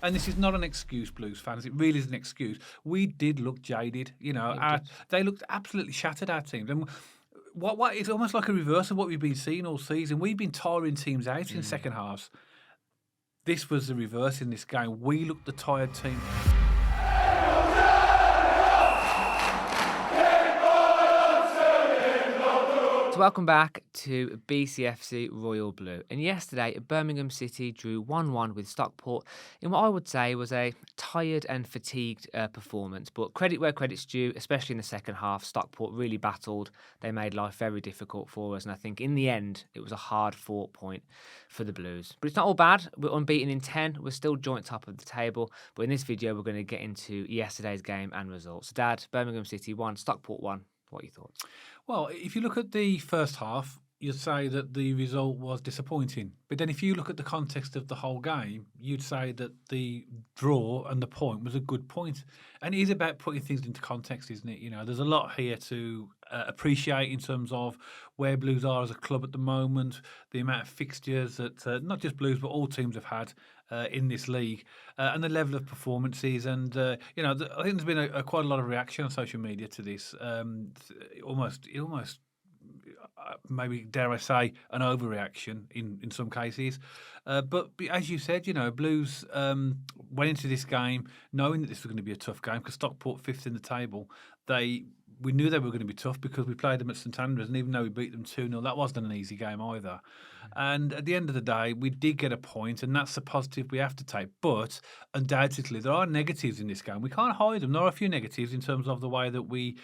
And this is not an excuse, Blues fans. It really is an excuse. We did look jaded. Yeah, we did. They looked absolutely shattered, our teams. And what it's almost like a reverse of what we've been seeing all season. We've been tiring teams out in second halves. This was the reverse in this game. We looked the tired team. So welcome back to BCFC Royal Blue. And yesterday, Birmingham City drew 1-1 with Stockport in what I would say was a tired and fatigued performance. But credit where credit's due, especially in the second half. Stockport really battled. They made life very difficult for us. And I think in the end, it was a hard-fought point for the Blues. But it's not all bad. We're unbeaten in 10. We're still joint top of the table. But in this video, we're going to get into yesterday's game and results. Dad, Birmingham City 1, Stockport 1. What are your thoughts? Well, if you look at the first half, you'd say that the result was disappointing. But then if you look at the context of the whole game, you'd say that the draw and the point was a good point. And it is about putting things into context, isn't it? There's a lot here to appreciate in terms of where Blues are as a club at the moment, the amount of fixtures that not just Blues but all teams have had in this league, and the level of performances. And I think there's been quite a lot of reaction on social media to this. Almost maybe dare I say an overreaction in some cases, but as you said, Blues went into this game knowing that this was going to be a tough game because Stockport fifth in the table. We knew they were going to be tough because we played them at St.Andrews, and even though we beat them 2-0, that wasn't an easy game either. And at the end of the day, we did get a point, and that's the positive we have to take. But undoubtedly, there are negatives in this game. We can't hide them. There are a few negatives in terms of the way that we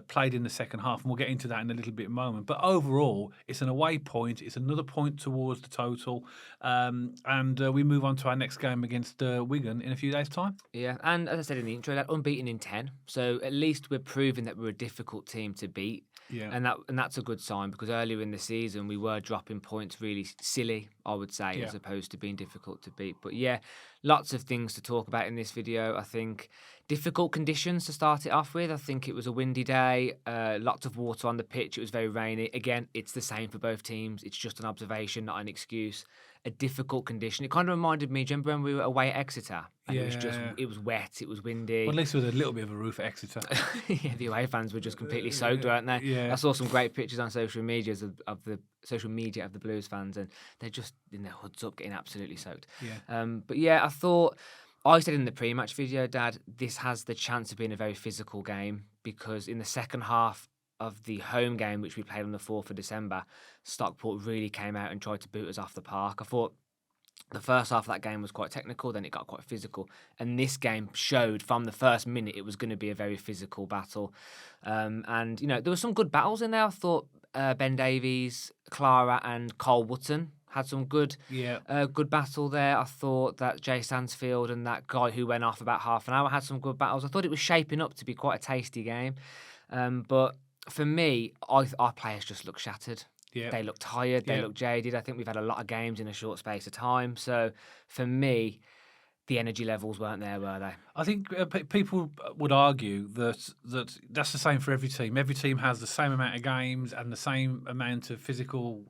played in the second half, and we'll get into that in a little bit moment. But overall, it's an away point. It's another point towards the total. And we move on to our next game against Wigan in a few days' time. Yeah, and as I said in the intro, that unbeaten in 10. So at least we're proving that we're a difficult team to beat. Yeah. And that's a good sign because earlier in the season we were dropping points really silly, I would say, Yeah. as opposed to being difficult to beat. But yeah, lots of things to talk about in this video. I think difficult conditions to start it off with. I think it was a windy day, lots of water on the pitch. It was very rainy. Again, it's the same for both teams. It's just an observation, not an excuse. A difficult condition. It kind of reminded me, do you remember when we were away at Exeter? And it was wet, it was windy. Well, at least with a little bit of a roof at Exeter. Yeah, the away fans were just completely soaked, weren't they? Yeah. I saw some great pictures on social media of the Blues fans, and they're just in their hoods up, getting absolutely soaked. Yeah. But yeah, I said in the pre-match video, Dad, this has the chance of being a very physical game because in the second half of the home game, which we played on the 4th of December, Stockport really came out and tried to boot us off the park. I thought the first half of that game was quite technical, then it got quite physical. And this game showed from the first minute it was going to be a very physical battle. And, there were some good battles in there. I thought Ben Davies, Clara and Cole Wootton had some good battle there. I thought that Jay Stansfield and that guy who went off about half an hour had some good battles. I thought it was shaping up to be quite a tasty game. But for me, our players just look shattered. Yeah. They look tired. They look jaded. I think we've had a lot of games in a short space of time. So for me, the energy levels weren't there, were they? I think people would argue that that's the same for every team. Every team has the same amount of games and the same amount of physical,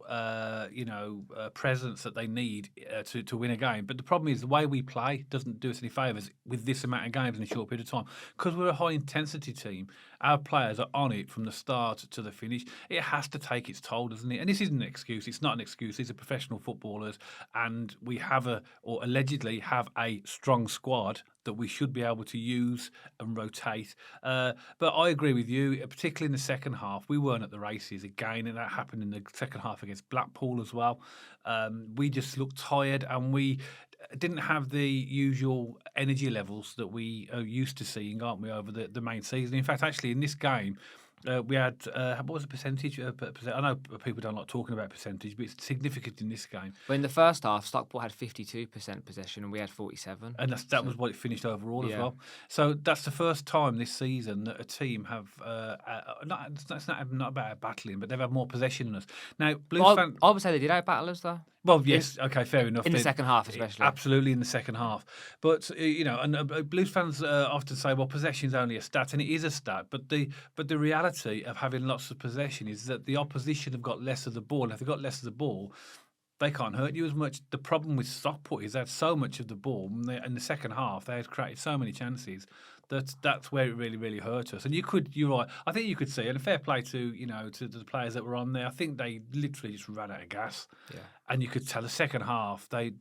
presence that they need to win a game. But the problem is the way we play doesn't do us any favours with this amount of games in a short period of time. Because we're a high intensity team, our players are on it from the start to the finish. It has to take its toll, doesn't it? And this isn't an excuse. It's not an excuse. These are professional footballers, and we have allegedly have a strong squad that we should be able to use and rotate. But I agree with you, particularly in the second half. We weren't at the races again, and that happened in the second half against Blackpool as well. We just looked tired, and we didn't have the usual energy levels that we are used to seeing, aren't we, over the main season. In fact, actually, in this game, we had, what was the percentage? I know people don't like talking about percentage, but it's significant in this game. But in the first half, Stockport had 52% possession and we had 47%. And that was what it finished overall as well. So that's the first time this season that a team have, it's not about battling, but they've had more possession than us. Now, I would say they did out-battle us, though. Well, yes, okay, fair enough. In the second half, especially. Absolutely in the second half. But, and Blues fans often say, well, possession's only a stat, and it is a stat. But the reality of having lots of possession is that the opposition have got less of the ball. And if they've got less of the ball, they can't hurt you as much. The problem with Stockport is they had so much of the ball in the second half. They had created so many chances that's where it really, really hurt us. And you're right. I think you could see, and fair play to the players that were on there. I think they literally just ran out of gas. Yeah. And you could tell the second half they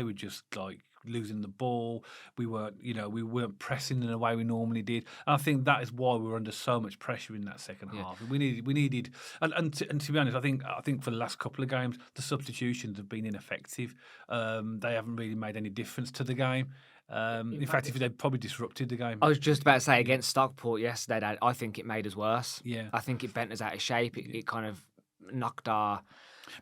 were just like losing the ball. We weren't pressing in the way we normally did. And I think that is why we were under so much pressure in that second half. We needed, and to be honest, I think for the last couple of games the substitutions have been ineffective. They haven't really made any difference to the game. In fact, if they'd probably disrupted the game. I was just about to say against Stockport yesterday, Dad, I think it made us worse. Yeah. I think it bent us out of shape. It kind of knocked our.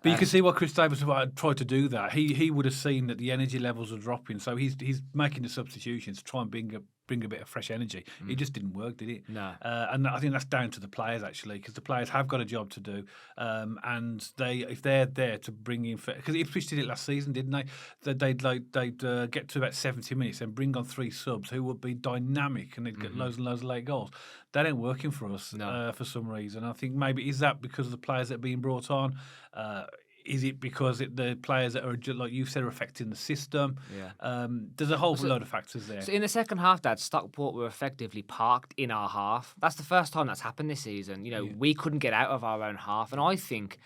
But you can see why Chris Davis tried to do that. He would have seen that the energy levels are dropping, so he's making the substitutions to try and bring a bit of fresh energy. It just didn't work, did it? No. And I think that's down to the players actually, because the players have got a job to do, and if they're there to bring in, because Ipswich did it last season, didn't they? They'd get to about 70 minutes and bring on 3 subs who would be dynamic and they'd get loads and loads of late goals. That ain't working for us for some reason. I think maybe is that because of the players that are being brought on. Is it because the players that are, like you said, are affecting the system? Yeah. There's a whole load of factors there. So in the second half, Dad, Stockport were effectively parked in our half. That's the first time that's happened this season. We couldn't get out of our own half. And I think,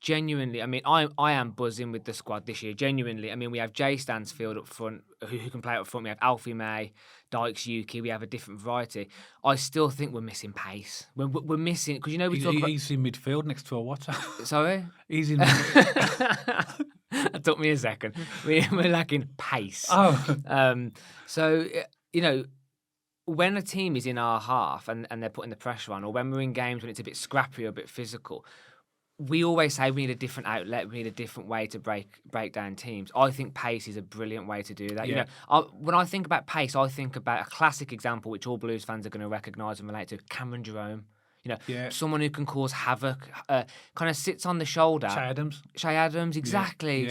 genuinely, I mean, I am buzzing with the squad this year. Genuinely, I mean, we have Jay Stansfield up front, who can play up front. We have Alfie May, Dykes, Yuki. We have a different variety. I still think we're missing pace. We're missing, because we talk about... He's in midfield next to a water. Sorry? He's in midfield. That took me a second. We're lacking pace. Oh. So, when a team is in our half and they're putting the pressure on, or when we're in games when it's a bit scrappy or a bit physical, we always say we need a different outlet, we need a different way to break down teams. I think pace is a brilliant way to do that. Yeah. When I think about pace, I think about a classic example which all Blues fans are going to recognise and relate to: Cameron Jerome. Someone who can cause havoc, kind of sits on the shoulder. Shay Adams, exactly.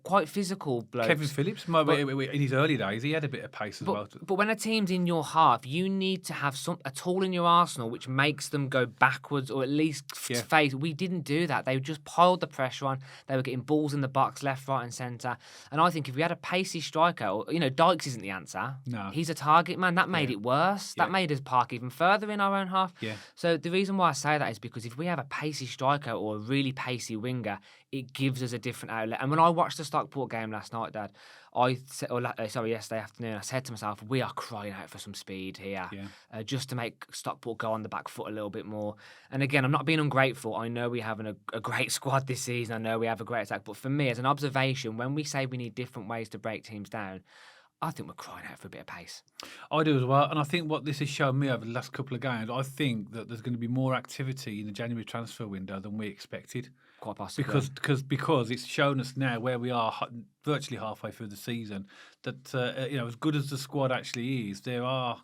Quite physical bloke. Kevin Phillips, in his early days, he had a bit of pace as well. But when a team's in your half, you need to have a tool in your arsenal which makes them go backwards or at least face. We didn't do that. They just piled the pressure on. They were getting balls in the box, left, right and centre. And I think if we had a pacey striker, Dykes isn't the answer. No. He's a target man. That made it worse. That made us park even further in our own half. Yeah. So the reason why I say that is because if we have a pacey striker or a really pacey winger, it gives us a different outlet. And when I watched the Stockport game last night, Dad, yesterday afternoon, I said to myself, we are crying out for some speed here, just to make Stockport go on the back foot a little bit more. And again, I'm not being ungrateful. I know we're having a great squad this season. I know we have a great attack. But for me, as an observation, when we say we need different ways to break teams down, I think we're crying out for a bit of pace. I do as well, and I think what this has shown me over the last couple of games, I think that there's going to be more activity in the January transfer window than we expected. Quite possibly. Because it's shown us now where we are virtually halfway through the season, that as good as the squad actually is, there are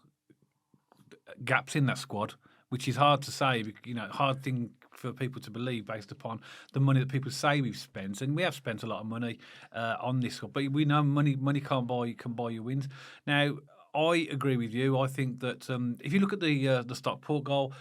gaps in that squad, which is hard to say, hard thing for people to believe based upon the money that people say we've spent, and we have spent a lot of money on this, but we know money can't buy you wins. Now, I agree with you. I think that if you look at the Stockport goal,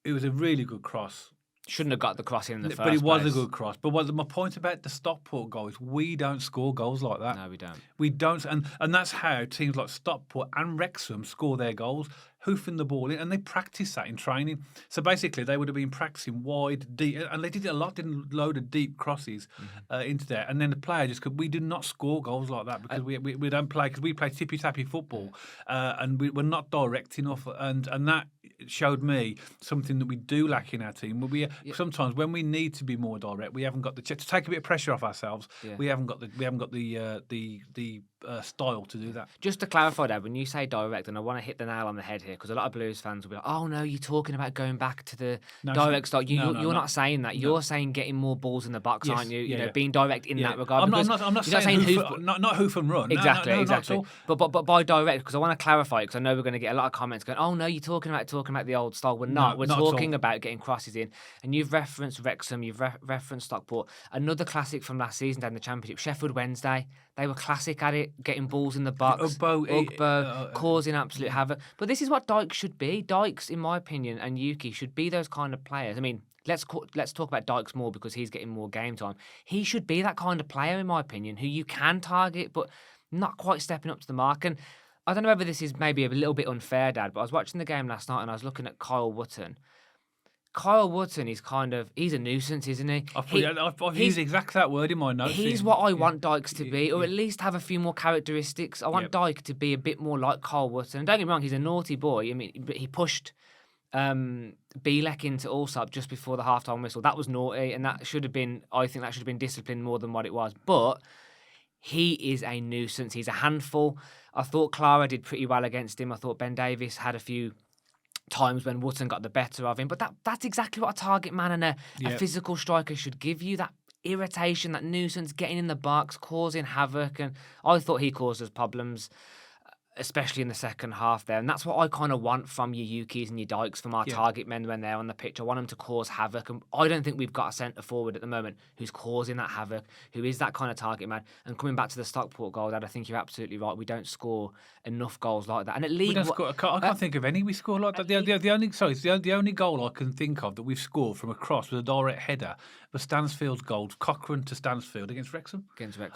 it was a really good cross. Shouldn't have got the cross in the first But it was place. a good cross. But my point about the Stockport goal is we don't score goals like that. No, we don't. We don't. And that's how teams like Stockport and Wrexham score their goals, hoofing the ball in, and they practice that in training. So basically, they would have been practicing wide, deep, and they did it a lot, didn't load of deep crosses into there. And then the player we do not score goals like that because we don't play, because we play tippy-tappy football, and we're not direct enough. And that showed me something that we do lack in our team. Sometimes when we need to be more direct, we haven't got to take a bit of pressure off ourselves. Yeah. We haven't got the style to do that. Just to clarify that, when you say direct, and I want to hit the nail on the head here, because a lot of Blues fans will be like, "Oh no, you're talking about going back to the direct style." You're not saying that. You're saying getting more balls in the box, aren't you? Being direct in that regard. I'm not saying hoof and run. Exactly. No, but by direct, because I want to clarify, because I know we're going to get a lot of comments going, "Oh no, you're talking about the old style." We're not. We're talking about getting crosses in. And you've referenced Wrexham, you've referenced Stockport. Another classic from last season down the Championship, Sheffield Wednesday. They were classic at it, getting balls in the box, Ugbo, causing absolute havoc. But this is what Dykes should be. Dykes, in my opinion, and Yuki should be those kind of players. I mean, let's talk about Dykes more because he's getting more game time. He should be that kind of player, in my opinion, who you can target, but not quite stepping up to the mark. And I don't know whether this is maybe a little bit unfair, Dad, but I was watching the game last night and I was looking at Kyle Wootton. Kyle Wootton is he's a nuisance, isn't he? I've used exactly that word in my notes. He's what I want Dykes to be, or at least have a few more characteristics. I want Dyke to be a bit more like Kyle Wootton. And don't get me wrong, he's a naughty boy. I mean, he pushed Bielek into Allsop just before the halftime whistle. That was naughty, and I think that should have been disciplined more than what it was. But he is a nuisance. He's a handful. I thought Clara did pretty well against him. I thought Ben Davies had a few times when Wootton got the better of him. But that's exactly what a target man and a physical striker should give you, that irritation, that nuisance, getting in the box, causing havoc. And I thought he caused us problems, especially in the second half there. And that's what I kind of want from your Ukis and your Dykes, from our target men when they're on the pitch. I want them to cause havoc. And I don't think we've got a centre forward at the moment who's causing that havoc, who is that kind of target man. And coming back to the Stockport goal, Dad, I think you're absolutely right. We don't score enough goals like that. And at League I can't think of any we score like that. The only goal I can think of that we've scored from a cross with a direct header was Stansfield's goal, Cochrane to Stansfield against Wrexham.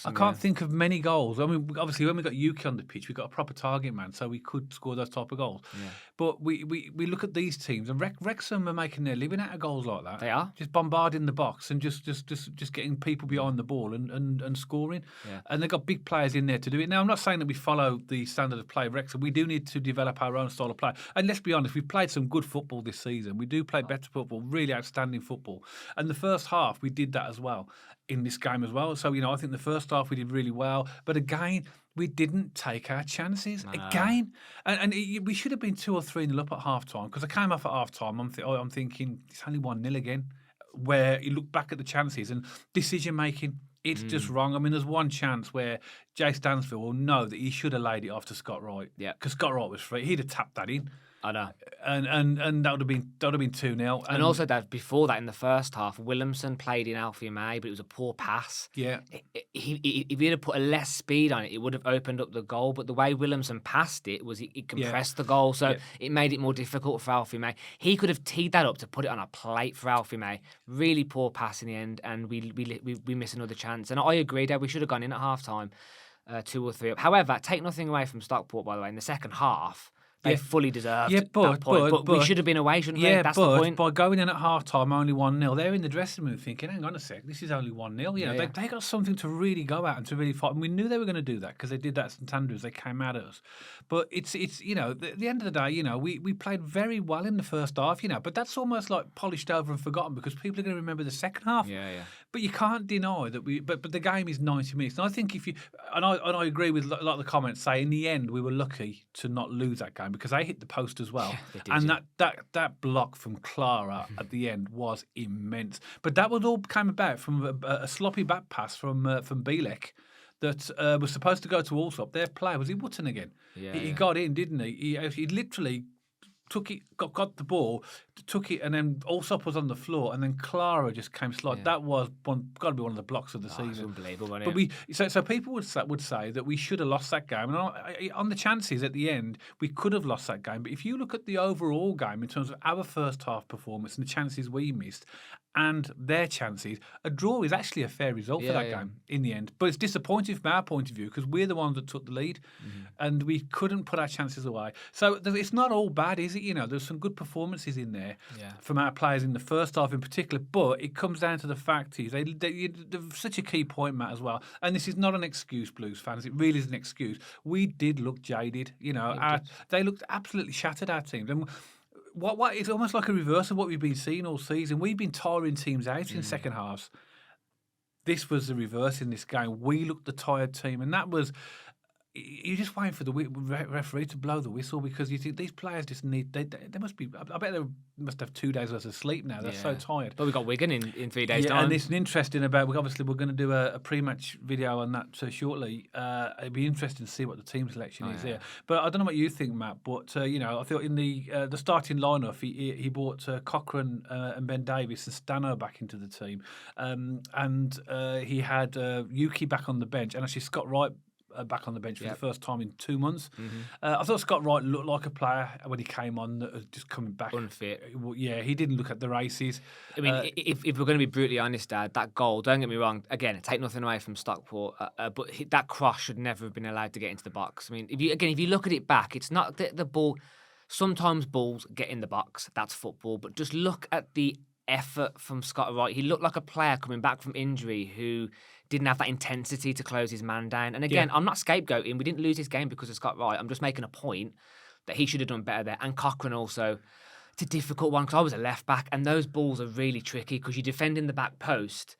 I can't think of many goals. I mean, obviously, when we got Yuki on the pitch, we got a proper target man, so we could score those type of goals. Yeah. But we look at these teams, and Wrexham are making their living out of goals like that. They are just bombarding the box and just getting people behind the ball and scoring. Yeah. And they've got big players in there to do it. Now, I'm not saying that we follow the standard of play of Wrexham. We do need to develop our own style of play. And let's be honest, we've played some good football this season. We do play better football, really outstanding football. And the first half, we did that as well in this game as well. So, I think the first half we did really well. But again, we didn't take our chances again. And we should have been 2 or 3-0 up at half-time, because I came off at half-time. I'm thinking, it's only 1-0 again, where you look back at the chances and decision-making, it's just wrong. I mean, there's one chance where Jay Stansfield will know that he should have laid it off to Scott Wright. Yeah. Because Scott Wright was free. He'd have tapped that in. I know. And that would have been 2-0. And also, Dad, before that, in the first half, Williamson played in Alfie May, but it was a poor pass. Yeah. If he'd have put a less speed on it, it would have opened up the goal. But the way Williamson passed it was it compressed the goal, so it made it more difficult for Alfie May. He could have teed that up to put it on a plate for Alfie May. Really poor pass in the end, and we miss another chance. And I agree, Dad, we should have gone in at half time, 2 or 3 up. However, take nothing away from Stockport, by the way, in the second half. They fully deserved that point. But we should have been away, shouldn't we? That's the point. By going in at half-time, only 1-0, they're in the dressing room thinking, hang on a sec, this is only 1-0. They got something to really go at and to really fight. And we knew they were going to do that because they did that at St.Andrews. They came at us. But it's at the end of the day, we played very well in the first half, but that's almost like polished over and forgotten because people are going to remember the second half. Yeah. But you can't deny that but the game is 90 minutes. And I think I agree with a lot of the comments say in the end we were lucky to not lose that game because they hit the post as well. Yeah, and that block from Clara at the end was immense. But that was all came about from a sloppy back pass from Bielek that was supposed to go to Allsop. Their player was Wootton again. Yeah, he got in, didn't he? He literally took it, got the ball, took it, and then Allsop was on the floor, and then Clara just came slide. Yeah. That was got to be one of the blocks of the season. It's unbelievable, but so people would say that we should have lost that game, and on the chances at the end, we could have lost that game. But if you look at the overall game in terms of our first half performance and the chances we missed, and their chances, a draw is actually a fair result for that game in the end. But it's disappointing from our point of view because we're the ones that took the lead and we couldn't put our chances away. So it's not all bad, is it? There's some good performances in there from our players in the first half in particular, but it comes down to the fact is they're such a key point, Matt, as well. And this is not an excuse, Blues fans. It really is an excuse. We did look jaded. They looked absolutely shattered, our teams. And what it's almost like a reverse of what we've been seeing all season. We've been tiring teams out in second halves. This was the reverse in this game. We looked the tired team, and that was. You're just waiting for the referee to blow the whistle because you think these players just need. They must be. I bet they must have 2 days worth of sleep now. They're so tired. But we got Wigan in 3 days' time. And it's interesting about. We're going to do a pre-match video on that shortly. It'd be interesting to see what the team selection is here. But I don't know what you think, Matt. But I thought in the starting lineup, he brought Cochrane and Ben Davies and Stano back into the team, and he had Yuki back on the bench, and actually Scott Wright back on the bench for Yep. the first time in 2 months. I thought Scott Wright looked like a player when he came on, that was just coming back. Unfit. Yeah, he didn't look at the races. I mean, if we're going to be brutally honest, Dad, that goal, don't get me wrong, again, take nothing away from Stockport, but that cross should never have been allowed to get into the box. I mean, if you look at it back, it's not that the ball, sometimes balls get in the box, that's football, but just look at the effort from Scott Wright. He looked like a player coming back from injury who didn't have that intensity to close his man down. And again, I'm not scapegoating. We didn't lose this game because of Scott Wright. I'm just making a point that he should have done better there. And Cochrane also. It's a difficult one because I was a left back, and those balls are really tricky because you're defending the back post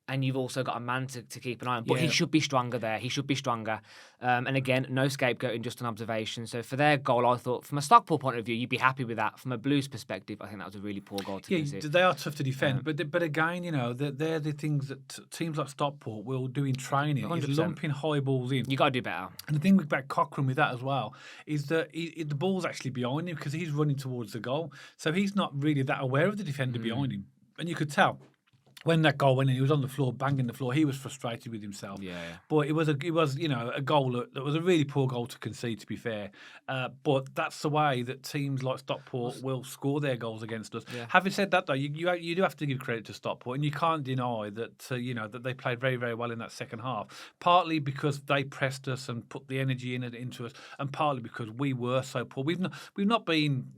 and you've also got a man to keep an eye on. But he should be stronger there. He should be stronger. And again, no scapegoating, just an observation. So for their goal, I thought, from a Stockport point of view, you'd be happy with that. From a Blues perspective, I think that was a really poor goal to concede. They are tough to defend. But again, they're the things that teams like Stockport will do in training, 100%. is lumping high balls in. You got to do better. And the thing about Cochrane with that as well is that the ball's actually behind him because he's running towards the goal. So he's not really that aware of the defender behind him. And you could tell. When that goal went in, he was on the floor, banging the floor. He was frustrated with himself. Yeah. But it was a goal that was a really poor goal to concede, to be fair. But that's the way that teams like Stockport will score their goals against us. Yeah. Having said that, though, you do have to give credit to Stockport, and you can't deny that that they played very, very well in that second half. Partly because they pressed us and put the energy into us, and partly because we were so poor. We've not been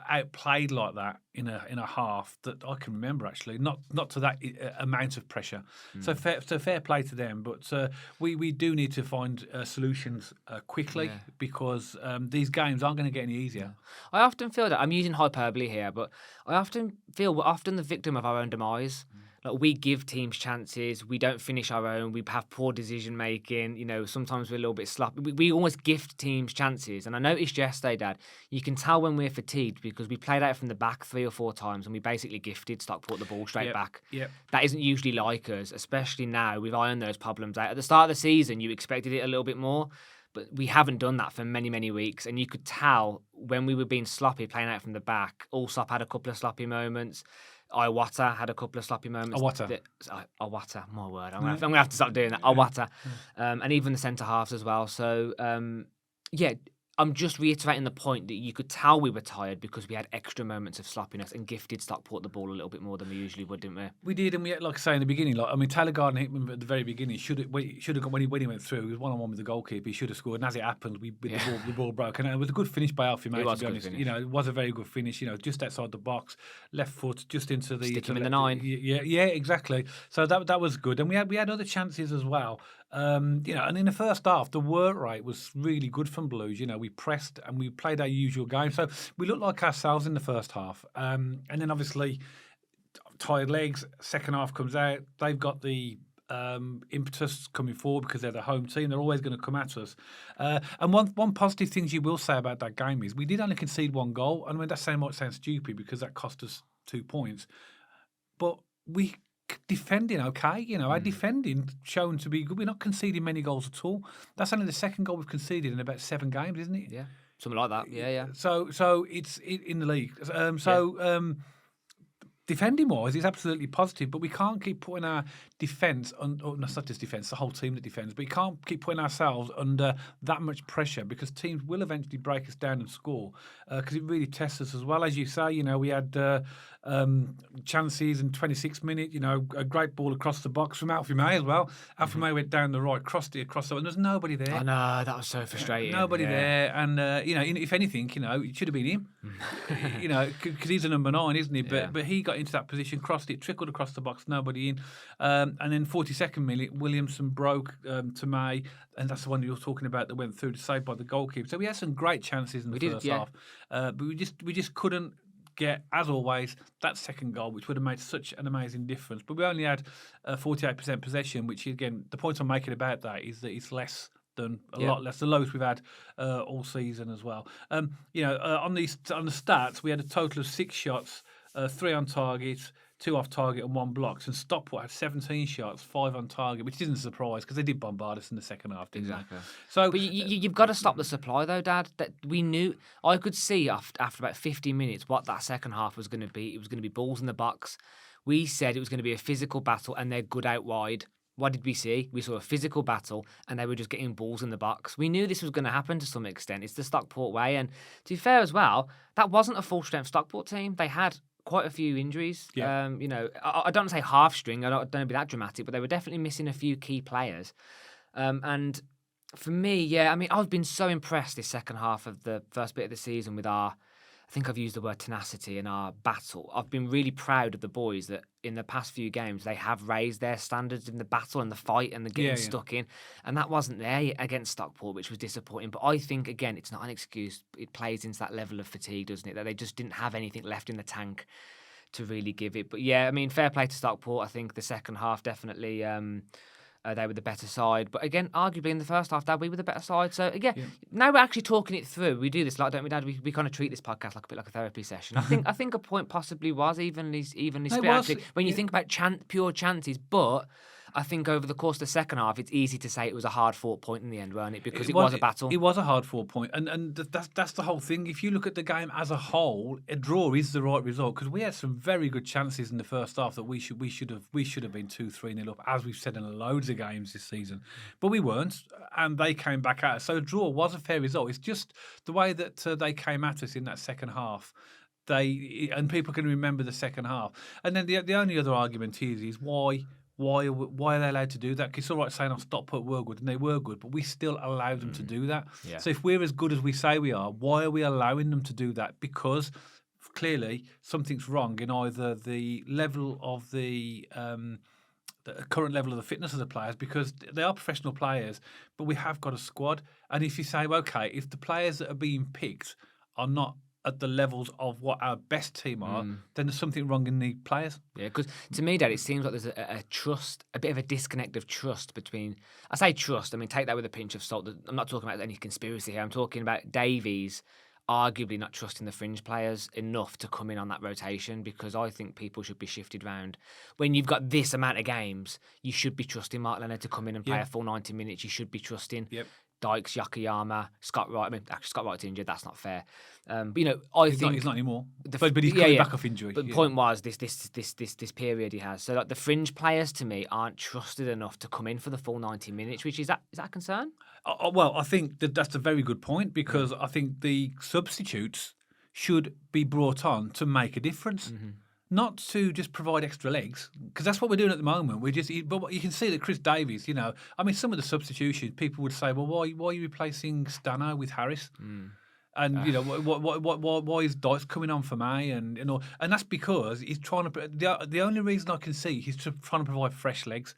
outplayed like that in a half that I can remember, actually. Not to that amount of pressure. So fair play to them, but we do need to find solutions quickly because these games aren't going to get any easier. I often feel that I'm using hyperbole here, but I often feel we're often the victim of our own demise. Like, we give teams chances, we don't finish our own, we have poor decision making, sometimes we're a little bit sloppy. We always gift teams chances. And I noticed yesterday, Dad, you can tell when we're fatigued because we played out from the back 3 or 4 times and we basically gifted Stockport the ball straight back. Yep. That isn't usually like us, especially now we've ironed those problems out. At the start of the season, you expected it a little bit more, but we haven't done that for many, many weeks. And you could tell when we were being sloppy, playing out from the back. Allsop had a couple of sloppy moments. Iwata had a couple of sloppy moments. Iwata, my word. I'm going to have to stop doing that. Iwata. And even the centre halves as well. So, I'm just reiterating the point that you could tell we were tired because we had extra moments of sloppiness and gifted Stockport the ball a little bit more than we usually would, didn't we? We did, and we had, like I say in the beginning, Taylor Gardner-Hickman at the very beginning should have got when he went through. He was 1-on-1 with the goalkeeper. He should have scored, and as it happened, the ball broke. And it was a good finish by Alfie May. To be honest, it was a very good finish. Just outside the box, left foot, just into the stick him in the 9. Yeah, exactly. So that was good, and we had other chances as well. And in the first half, the work rate was really good from Blues. We pressed and we played our usual game. So we looked like ourselves in the first half. And then obviously, tired legs, second half comes out. They've got the impetus coming forward because they're the home team. They're always going to come at us. And one positive thing you will say about that game is we did only concede 1 goal. And I mean, that might sound stupid because that cost us 2 points. But we defending okay, our defending shown to be good. We're not conceding many goals at all. That's only the second goal we've conceded in about 7 games, isn't it? Yeah, something like that. Yeah. So it's in the league. Defending wise, it's absolutely positive, but we can't keep putting our defence on. Or not just defence, the whole team that defends. But we can't keep putting ourselves under that much pressure because teams will eventually break us down and score because it really tests us as well. As you say, we had chances in 26 minutes. A great ball across the box from Alfie May as well. Alfie May went down the right, crossed it across the, and there's nobody there. I know, that was so frustrating. Nobody there, and if anything, it should have been him. Because he's a number 9, isn't he? But he got into that position, crossed it, trickled across the box, nobody in. And then 42nd minute, Williamson broke to May, and that's the one you're talking about that went through to save by the goalkeeper. So we had some great chances in the first half, but we just couldn't get, as always, that second goal, which would have made such an amazing difference. But we only had 48% possession, which again, the point I'm making about that is that it's less. A lot less, the lowest we've had all season as well. On the stats, we had a total of 6 shots, 3 on target, 2 off target, and 1 blocked. And Stockport had 17 shots, 5 on target, which isn't a surprise because they did bombard us in the second half, didn't they? So, but you've got to stop the supply, though, Dad. That we knew, I could see after about 50 minutes what that second half was going to be. It was going to be balls in the box. We said it was going to be a physical battle, and they're good out wide. what did we see? We saw a physical battle, and they were just getting balls in the box. We knew this was going to happen to some extent. It's the Stockport way, and to be fair as well, that wasn't a full strength Stockport team. They had quite a few injuries. Yeah. I don't want to say half string. I don't want to be that dramatic, but they were definitely missing a few key players. And for me, yeah, I mean, I've been so impressed this second half of the first bit of the season with I think I've used the word tenacity in our battle. I've been really proud of the boys that in the past few games, they have raised their standards in the battle and the fight and the getting stuck in. And that wasn't there against Stockport, which was disappointing. But I think, again, it's not an excuse. It plays into that level of fatigue, doesn't it? That they just didn't have anything left in the tank to really give it. But yeah, I mean, fair play to Stockport. I think the second half definitely... they were the better side. But again, arguably in the first half, Dad, we were the better side. So again, now we're actually talking it through. We do this a lot, don't we, Dad? We kind of treat this podcast like a bit like a therapy session. I think a point possibly was evenly split, actually, when you think about pure chances. But I think over the course of the second half, it's easy to say it was a hard-fought point in the end, weren't it? Because it was a battle. It was a hard-fought point, and that's the whole thing. If you look at the game as a whole, a draw is the right result because we had some very good chances in the first half that we should have been 2-3-0 up, as we've said in loads of games this season, but we weren't, and they came back at us. So a draw was a fair result. It's just the way that they came at us in that second half. And people can remember the second half, and then the only other argument is why. Why are they allowed to do that? Because it's all right saying Stockport were good, and they were good, but we still allowed them to do that. Yeah. So if we're as good as we say we are, why are we allowing them to do that? Because clearly something's wrong in either the level of the current level of the fitness of the players, because they are professional players, but we have got a squad. And if you say, okay, if the players that are being picked are not at the levels of what our best team are, then there's something wrong in the players. Yeah, because to me, Dad, it seems like there's a trust, a bit of a disconnect of trust between... I say trust, I mean, take that with a pinch of salt. I'm not talking about any conspiracy here. I'm talking about Davies arguably not trusting the fringe players enough to come in on that rotation, because I think people should be shifted round. When you've got this amount of games, you should be trusting Mark Leonard to come in and play a full 90 minutes. You should be trusting... Dykes, Yokoyama, Scott Wright. I mean, actually, Scott Wright's injured. That's not fair. But I think he's not anymore. But he's coming back off injury. But the point was this period he has. So like the fringe players to me aren't trusted enough to come in for the full 90 minutes. Which is that a concern? Well, I think that's a very good point, because I think the substitutes should be brought on to make a difference. Mm-hmm. Not to just provide extra legs, because that's what we're doing at the moment. But you can see that Chris Davies, I mean, some of the substitutions, people would say, well, why are you replacing Stano with Harris? And why is Dykes coming on for May? And that's because he's trying to. The only reason I can see he's trying to provide fresh legs.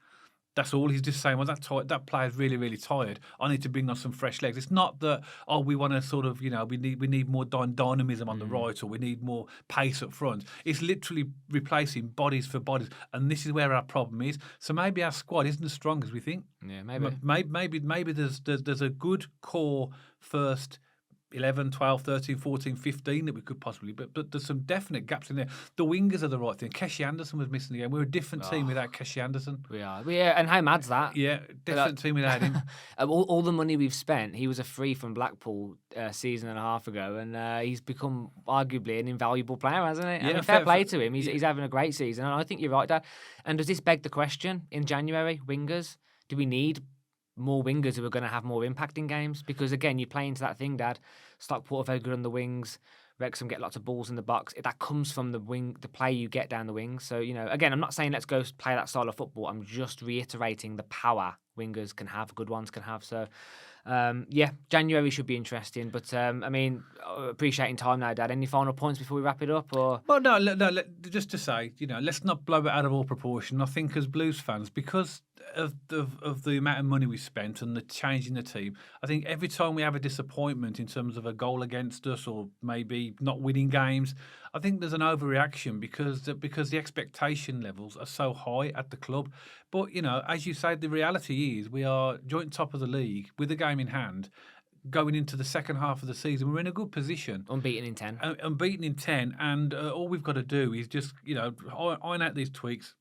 That's all. He's just saying, well, that player's really, really tired. I need to bring on some fresh legs. It's not that, we want to sort of, we need more dynamism on the right, or we need more pace up front. It's literally replacing bodies for bodies, and this is where our problem is. So maybe our squad isn't as strong as we think. Yeah, maybe. Maybe there's a good core first 11, 12, 13, 14, 15 that we could possibly, but there's some definite gaps in there. The wingers are the right thing. Keshi Anderson was missing again. We're a different team without Keshi Anderson. We are. Yeah, and how mad's that? Yeah, different team without him. all the money we've spent, he was a free from Blackpool a season and a half ago, and he's become arguably an invaluable player, hasn't he? I mean, fair play to him. He's having a great season, and I think you're right, Dad. And does this beg the question in January, wingers? Do we need more wingers who are going to have more impact in games? Because again, you play into that thing, Dad. Stockport are very good on the wings. Wrexham get lots of balls in the box. That comes from the play you get down the wings. So, again, I'm not saying let's go play that style of football. I'm just reiterating the power wingers can have, good ones can have. So, January should be interesting. But, appreciating time now, Dad. Any final points before we wrap it up? Or? Well, no, just to say, let's not blow it out of all proportion. I think as Blues fans, because of the amount of money we spent and the change in the team, I think every time we have a disappointment in terms of a goal against us or maybe not winning games, I think there's an overreaction because the expectation levels are so high at the club. But, as you say, the reality is we are joint top of the league with a game in hand. Going into the second half of the season, we're in a good position. Unbeaten in 10. Unbeaten in 10, and all we've got to do is just, iron out these tweaks,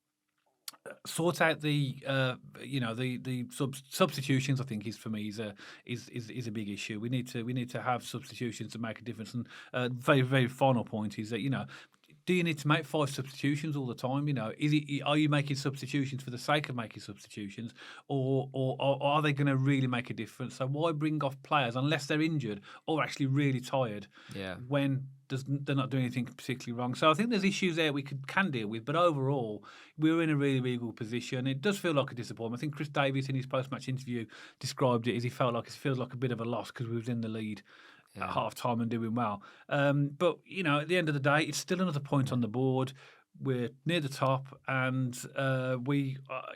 sort out the substitutions. I think is a big issue. We need to have substitutions to make a difference. And very, very final point is that do you need to make 5 substitutions all the time? You know, are you making substitutions for the sake of making substitutions, or are they going to really make a difference? So why bring off players unless they're injured or actually really tired? Yeah. When they're not doing anything particularly wrong. So I think there's issues there we can deal with, but overall we were in a really, really good position. It does feel like a disappointment. I think Chris Davies in his post-match interview described it as he felt like it feels like a bit of a loss because we was in the lead at half time and doing well. But you know, at the end of the day, it's still another point on the board. We're near the top, and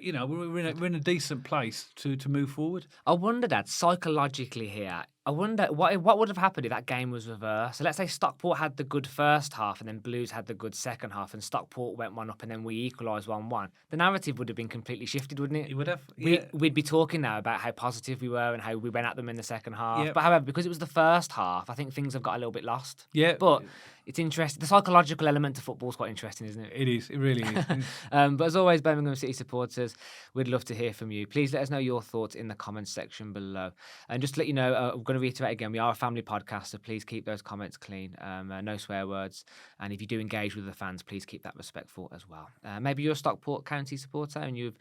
you know, we're in a decent place to move forward. I wonder that psychologically here. I wonder what would have happened if that game was reversed. So let's say Stockport had the good first half and then Blues had the good second half and Stockport went 1-up and then we equalised 1-1. The narrative would have been completely shifted, wouldn't it? It would have. We'd be talking now about how positive we were and how we went at them in the second half. Yeah. But however, because it was the first half, I think things have got a little bit lost. Yeah. But it's interesting. The psychological element to football is quite interesting, isn't it? It is. It really is. But as always, Birmingham City supporters, we'd love to hear from you. Please let us know your thoughts in the comments section below. And just to let you know, I'm going to reiterate again, we are a family podcast, so please keep those comments clean. No swear words. And if you do engage with the fans, please keep that respectful as well. Maybe you're a Stockport County supporter and you've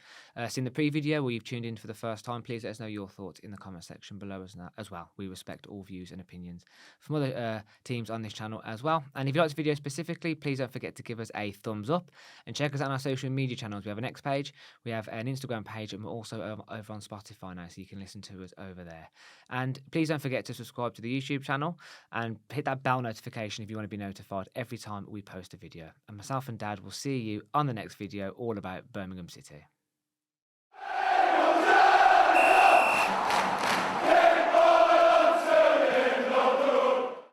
seen the pre-video or you've tuned in for the first time. Please let us know your thoughts in the comment section below as well. We respect all views and opinions from other teams on this channel as well. And if you like this video specifically, please don't forget to give us a thumbs up and check us out on our social media channels. We have an X page, we have an Instagram page, and we're also over on Spotify now, so you can listen to us over there. And please don't forget to subscribe to the YouTube channel and hit that bell notification if you want to be notified every time we post a video. And myself and Dad will see you on the next video all about Birmingham City.